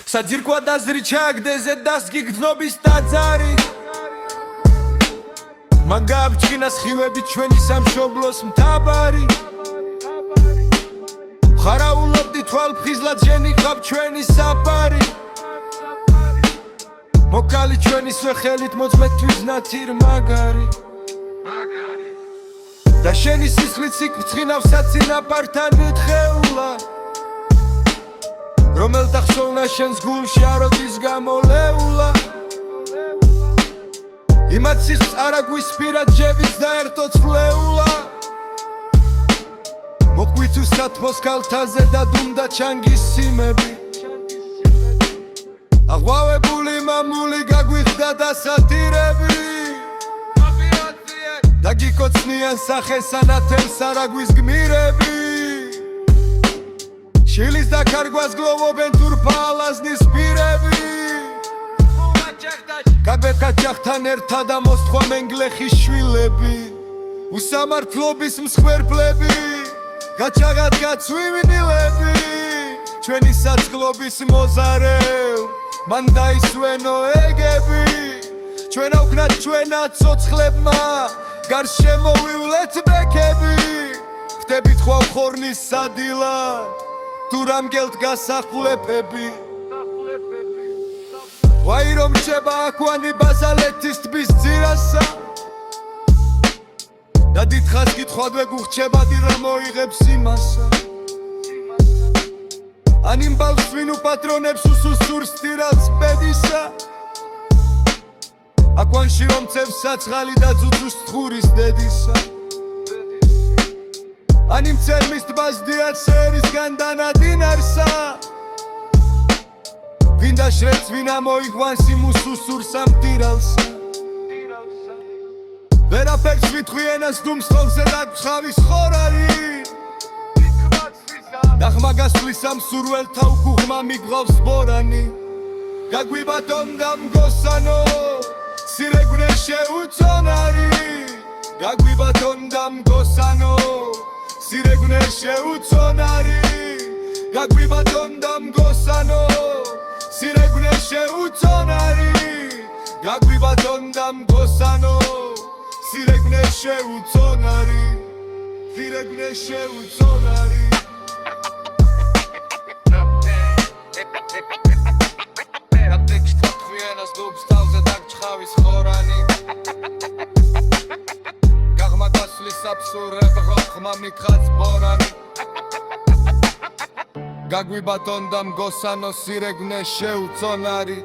საძირკვა დაზრიჩაგდეზე დასგი გრძნობის ტაძარი მან გააბჩინა სხივები ჩვენი სამშობლოს მთავარი ხარაულობდი თვალფხიზლად ჟენიღავ ჩვენი საფარი მოკალი ჩვენისვე ხელით მოწმეთთვის ნათირ მაგარი და შენი სისხლით სიკვრცხინავ საწინაპართან თხეულა რომელთა ხსოვნა შენს გულში აროდის გამოლეულა იმათ სისხლს არა გვისპირად ჯების და ერთო ცვლეულა მოყვით უსათმოს კალთაზე და დუმდა ჩანგის სიმები აღვავებული მამული გაგვიხდა დასათირები და გიკოცნიან სახეს ანათელს არაგვის გმირები შილის და კარგვას გლოვობენ თურფალაზნის პირები გაბეკაჭახთან ერთად ამოსთხვამენ გლეხის შვილები უსამართლობის მსხვერპლები გაჩაღად გაცვივნილები ჩვენი საწყლობის მოზარეულ მან დაისვენო ეგები ჩვენა უკნად ჩვენა ცოცხლებმა გარშემო ვივლეთ ბექები ხდებით ხვალ ხორნის სადილად თუ რამგელთ გასახლებები ვაი რომ რჩება აქვანი ბაზალეთის ტბის ძირასა და დიდხანს გითხვადვე გუხრჩებადი რა მოიღებს იმასა ან იმ ბალს ვინ უპატრონებს უსუსურს თირალს პედისა აკვანში რომ წევს საცხალი და ძუძუს თხურის დედისა ან იმ ცერმის ტბას დიაცერისგან დანადინარსა ვინ დაშრეც ვინ ამოიღვანს იმ უსუსურს ამ თირალსა ვერაფერს ვითხვიენას დუმს ხოლზე დაგცხავის ხორარი და ხმა გასვლის ამ სურველთა უკუღმა მიგღავს ბორანი გაგვიბატონდა მგოსანო სირეგვნე შეუწონარი გაგვიბატონდა მგოსანო სირეგვნე შეუწონარი გაგვიბატონდა მგოსანო სირეგვნე შეუწონარი გაგვიბატონდა მგოსანო სირეგვნე შეუწონარი სირეგვნე შეუწონარი ათექშთხვიანას დუბს თავზე დაგჩხავის ხორანი გაღმა გასვლის აბსურებ ხმა მითხაც ბორანი გაგვიბატონდა მგოსანო სირეგვნე შეუწონარი